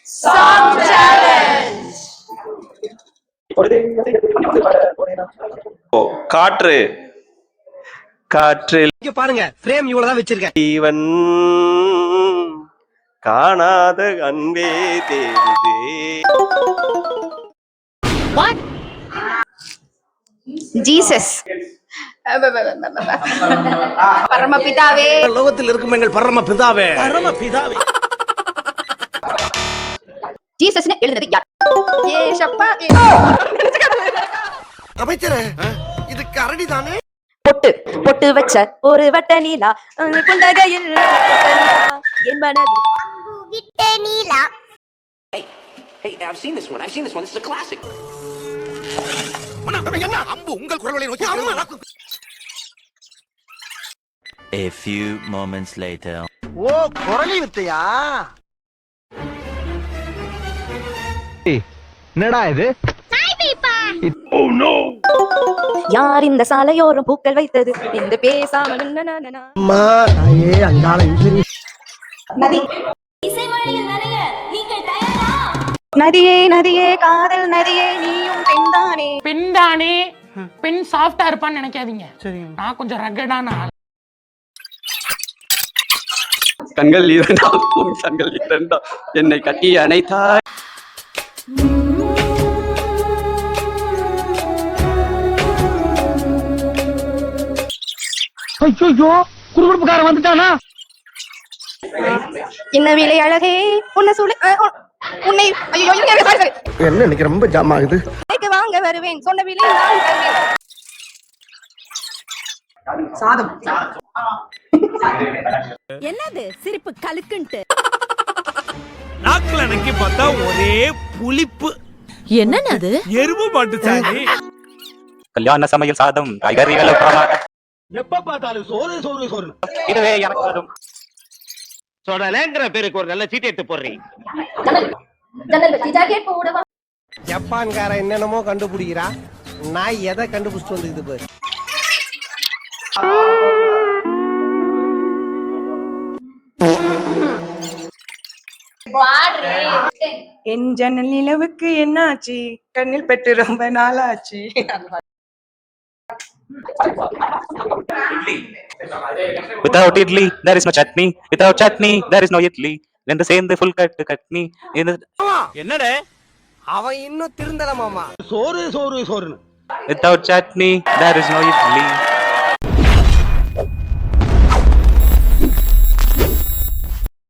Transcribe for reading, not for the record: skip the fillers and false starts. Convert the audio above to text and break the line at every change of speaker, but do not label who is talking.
Song challenge.
காற்று காற்றில்
இங்க பாருங்க ஃப்ரேம் இவ்வளவுதான் வச்சிருக்கேன்.
ஜீவன் காணாத அன்பே தேடுதே.
ஜீசஸ். பரமபிதாவே,
லோகத்தில் இருக்கும் எங்கள் பரமபிதாவே.
ஜீசஸ்னு எழுதுனது யார்? ஏசப்பா.
அமைச்சரே, இது கரடி தானே?
பொட்டு பொட்டு வச்ச ஒரு வட்ட நீலா புன்னகையில் என் மனது விட்ட நீலா.
Hey, I've seen this one. This is a classic.
என்ன அம்பு உங்கள் குரலை நோக்கி.
A few moments later.
ஓ, குரலி வித்தையா? என்னடா இது?
யார் இந்த சாலையோரம் பூக்கள் வைத்தது என்று பேசாமல்
அம்மா தாயே அங்காள
நதி. நதியே நதியே காதல் நதியே நீயும் பெண்தானே.
பெண்தானே, பெண் சாஃப்டா இருப்பான்னு நினைக்காதீங்க. நான் கொஞ்சம் ரகடான ஆள்.
கண்கள் இரண்டாம் கண்கள் இரண்டாம் என்னை கட்டி அணைத்தாய்.
ஐயோ, குறுகுறுப்புக்காரன் வந்துட்டானா?
என்ன விலை அழகே உன்னை சுழி உன்னை ஐயோ சாரி
என்ன இன்னைக்கு ரொம்ப ஜாம் ஆகுது.
வாங்க வருவேன் சொன்ன விலை நான் தருவேன். சாதம்.
என்னது சிரிப்பு கலுக்குன்ட்டு?
நாக்குல நக்கி பார்த்தா ஒரே புளிப்பு.
என்னது?
எருமை மாட்டு சாணி.
கல்யாண சமையல் சாதம் காய்கறிகள்
எப்ப பார்த்தாலும் சோறு சோறு சோறு.
இதுவே எனக்கு வரும்.
சொடலேங்கிற பேருக்கு ஒரு நல்ல சீட் எடுத்து போடுறீங்க.
ஜன்னல் வச்சு ஜாக்கெட் போடவா?
ஜப்பான்கார என்னென்னமோ கண்டுபிடிக்கிறா, நான் எதை கண்டுபிடிச்சிட்டு வந்துக்குது பாரு.
என் ஜன்னல் நிலவுக்கு என்னாச்சு, கண்ணில் பெற்று ரொம்ப நாளாச்சு.
Without idli there is no chutney. Without chutney there is no idli. ரெண்டு சேர்ந்து full cut me.
என்னடே
அவன் இன்னும் திருந்தல மாமா. சோறு சோறு சோறுன்னு.
Without chutney there is no idli.